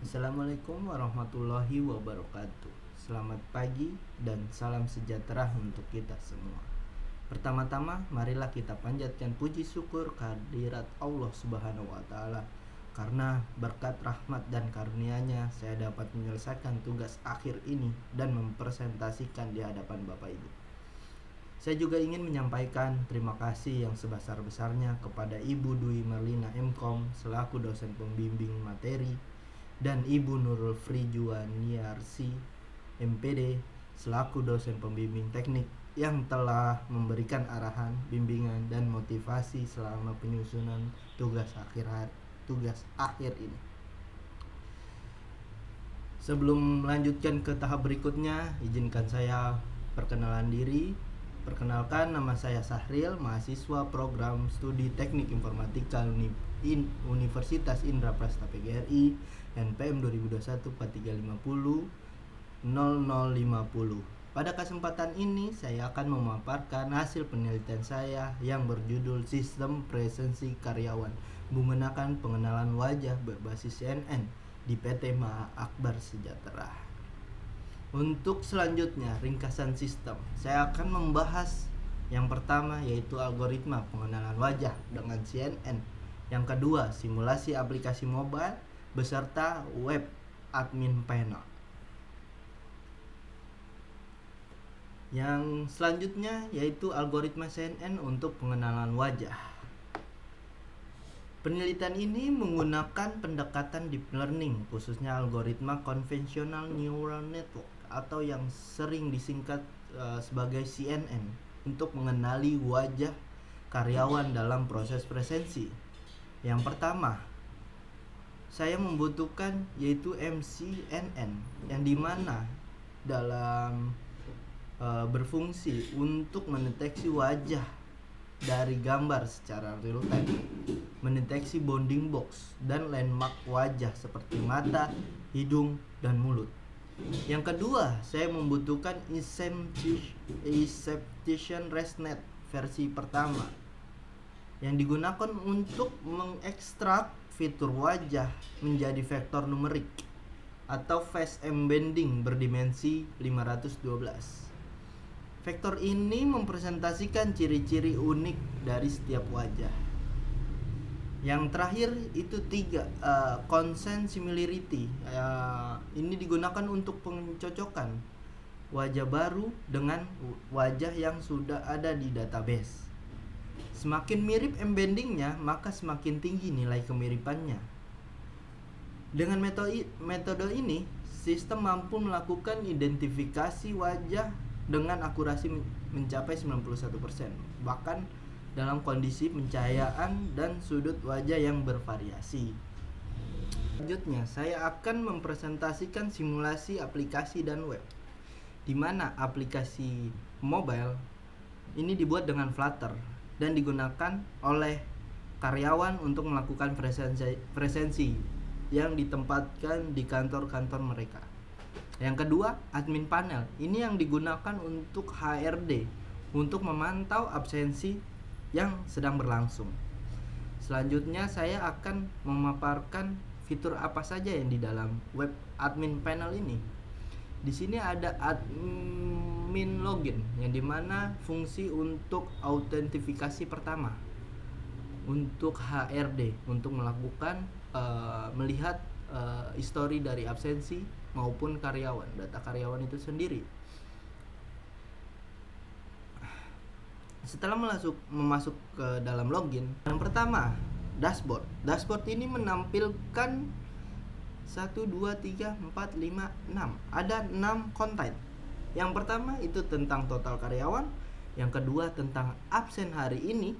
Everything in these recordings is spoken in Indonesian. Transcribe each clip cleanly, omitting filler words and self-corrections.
Assalamualaikum warahmatullahi wabarakatuh. Selamat pagi dan salam sejahtera untuk kita semua. Pertama-tama, marilah kita panjatkan puji syukur kehadirat Allah Subhanahu wa taala. Karena berkat rahmat dan karunia-Nya saya dapat menyelesaikan tugas akhir ini dan mempresentasikan di hadapan Bapak Ibu. Saya juga ingin menyampaikan terima kasih yang sebesar-besarnya kepada Ibu Dwi Merlina Mkom selaku dosen pembimbing materi dan Ibu Nurul Frijuaniarsi MPD selaku dosen pembimbing teknik yang telah memberikan arahan, bimbingan dan motivasi selama penyusunan tugas akhir ini. Sebelum melanjutkan ke tahap berikutnya, izinkan saya perkenalan diri. Perkenalkan, nama saya Sahril, mahasiswa program studi Teknik Informatika Universitas Indra Prasta PGRI, NPM 2021 4350 0050. Pada kesempatan ini saya akan memaparkan hasil penelitian saya yang berjudul Sistem Presensi Karyawan menggunakan pengenalan wajah berbasis CNN di PT Maha Akbar Sejahtera. Untuk selanjutnya, ringkasan sistem. Saya akan membahas yang pertama yaitu algoritma pengenalan wajah dengan CNN. Yang kedua, simulasi aplikasi mobile beserta web admin panel. Yang selanjutnya yaitu algoritma CNN untuk pengenalan wajah. Penelitian ini menggunakan pendekatan deep learning, khususnya algoritma konvensional neural network atau yang sering disingkat sebagai CNN untuk mengenali wajah karyawan dalam proses presensi. Yang pertama, saya membutuhkan yaitu MCNN yang dimana dalam berfungsi untuk mendeteksi wajah dari gambar secara real time, mendeteksi bounding box dan landmark wajah seperti mata, hidung, dan mulut. Yang kedua, saya membutuhkan Inception ResNet versi pertama yang digunakan untuk mengekstrak fitur wajah menjadi vektor numerik atau face embedding berdimensi 512. Vektor ini mempresentasikan ciri-ciri unik dari setiap wajah. Yang terakhir itu 3, consent similarity. Ini digunakan untuk pencocokan wajah baru dengan wajah yang sudah ada di database. Semakin mirip embeddingnya, maka semakin tinggi nilai kemiripannya. Dengan metode ini, sistem mampu melakukan identifikasi wajah dengan akurasi mencapai 91%. Bahkan dalam kondisi pencahayaan dan sudut wajah yang bervariasi. Selanjutnya, saya akan mempresentasikan simulasi aplikasi dan web, di mana aplikasi mobile ini dibuat dengan Flutter dan digunakan oleh karyawan untuk melakukan presensi yang ditempatkan di kantor-kantor mereka. Yang kedua, admin panel. Ini yang digunakan untuk HRD untuk memantau absensi yang sedang berlangsung. Selanjutnya saya akan memaparkan fitur apa saja yang di dalam web admin panel ini. Di sini ada admin login yang dimana fungsi untuk autentifikasi pertama untuk HRD untuk melakukan melihat histori dari absensi maupun karyawan, data karyawan itu sendiri. Setelah memasuk ke dalam login, yang pertama dashboard. Dashboard ini menampilkan 1, 2, 3, 4, 5, 6. Ada 6 konten. Yang pertama itu tentang total karyawan, yang kedua tentang absen hari ini,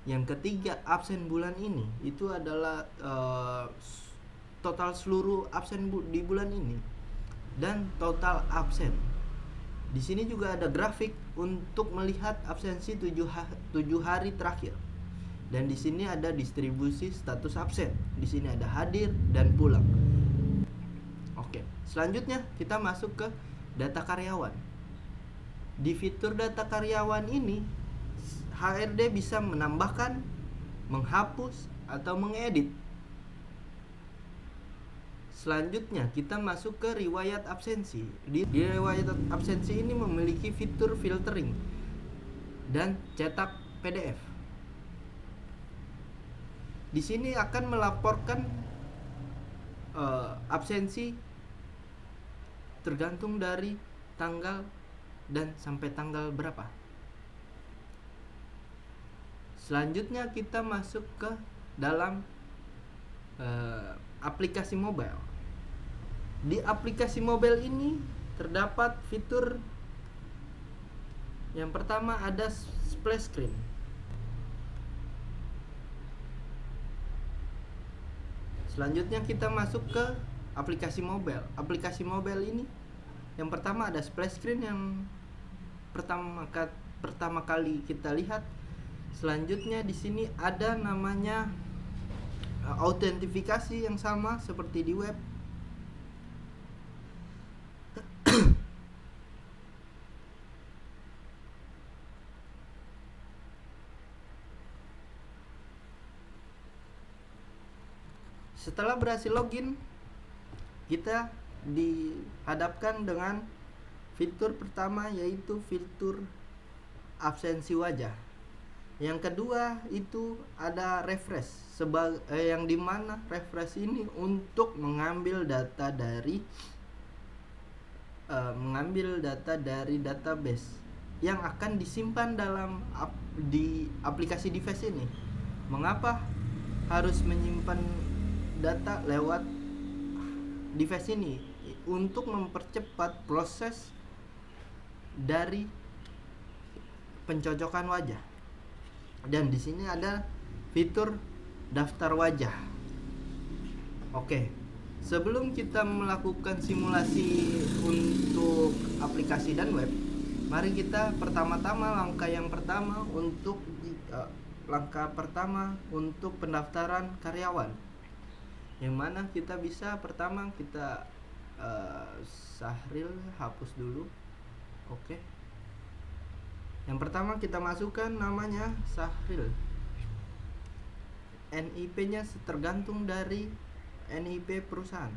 yang ketiga absen bulan ini. Itu adalah total seluruh absen di bulan ini dan total absen. Di sini juga ada grafik untuk melihat absensi 7 hari terakhir. Dan di sini ada distribusi status absen. Di sini ada hadir dan pulang. Oke, selanjutnya kita masuk ke data karyawan. Di fitur data karyawan ini, HRD bisa menambahkan, menghapus, atau mengedit Selanjutnya kita masuk ke riwayat absensi. Di riwayat absensi ini memiliki fitur filtering dan cetak PDF. Di sini akan melaporkan absensi tergantung dari tanggal dan sampai tanggal berapa. Selanjutnya kita masuk ke dalam aplikasi mobile. Di aplikasi mobile ini terdapat fitur yang pertama ada splash screen. Selanjutnya kita masuk ke aplikasi mobile. Aplikasi mobile ini yang pertama ada splash screen yang pertama kali kita lihat. Selanjutnya di sini ada namanya autentifikasi yang sama seperti di web. Setelah berhasil login, kita dihadapkan dengan fitur pertama, yaitu fitur absensi wajah. Yang kedua itu ada refresh, yang dimana refresh ini untuk mengambil data dari database yang akan disimpan dalam di aplikasi device ini. Mengapa harus menyimpan data lewat device ini? Untuk mempercepat proses dari pencocokan wajah. Dan di sini ada fitur daftar wajah. Oke, sebelum kita melakukan simulasi untuk aplikasi dan web, mari kita langkah pertama untuk pendaftaran karyawan. Yang mana kita bisa pertama kita Sahril hapus dulu. Oke. Yang pertama kita masukkan namanya Sahril. NIP-nya tergantung dari NIP perusahaan.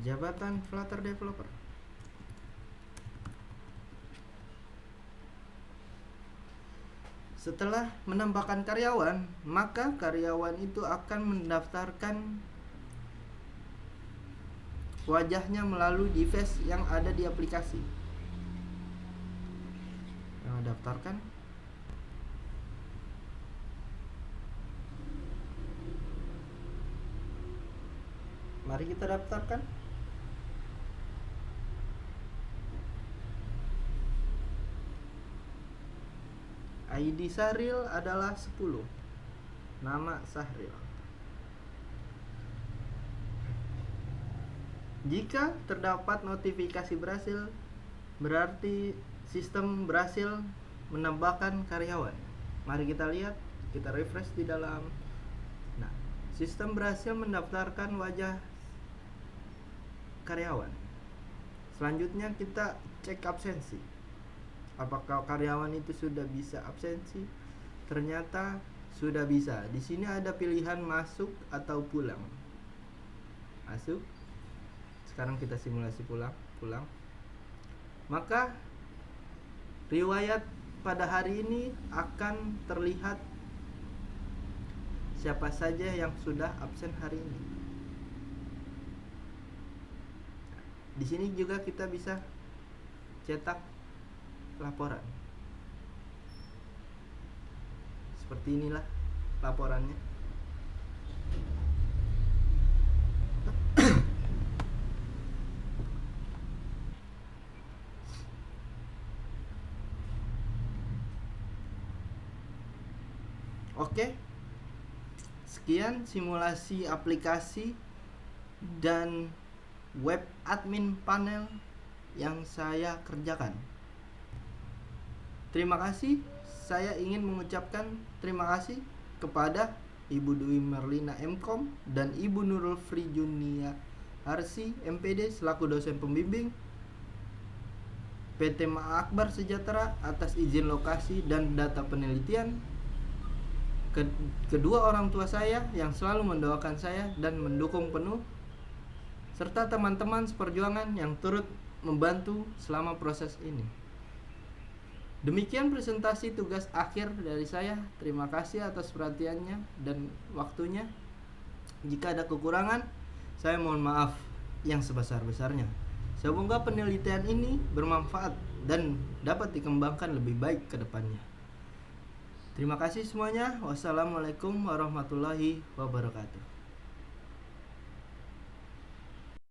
Jabatan Flutter Developer. Setelah menambahkan karyawan, maka karyawan itu akan mendaftarkan wajahnya melalui device yang ada di aplikasi. Daftarkan. Mari kita daftarkan. ID Sahril adalah 10. Nama Sahril. Jika terdapat notifikasi berhasil, berarti sistem berhasil menambahkan karyawan. Mari kita lihat, kita refresh di dalam. Nah, sistem berhasil mendaftarkan wajah karyawan. Selanjutnya kita cek absensi. Apakah karyawan itu sudah bisa absensi? Ternyata sudah bisa. Di sini ada pilihan masuk atau pulang. Masuk. Sekarang kita simulasi pulang. Maka riwayat pada hari ini akan terlihat siapa saja yang sudah absen hari ini. Di sini juga kita bisa cetak laporan. Seperti inilah laporannya. Oke. Sekian simulasi aplikasi dan web admin panel yang saya kerjakan. Terima kasih. Saya ingin mengucapkan terima kasih kepada Ibu Dwi Merlina Mkom dan Ibu Nurul Frijunia Arsi MPD selaku dosen pembimbing PT Ma Akbar Sejahtera atas izin lokasi dan data penelitian. Kedua orang tua saya yang selalu mendoakan saya dan mendukung penuh. serta teman-teman seperjuangan yang turut membantu selama proses ini. Demikian presentasi tugas akhir dari saya. Terima kasih atas perhatiannya dan waktunya. Jika ada kekurangan, saya mohon maaf yang sebesar-besarnya. Semoga penelitian ini bermanfaat dan dapat dikembangkan lebih baik ke depannya. Terima kasih semuanya. Wassalamualaikum warahmatullahi wabarakatuh.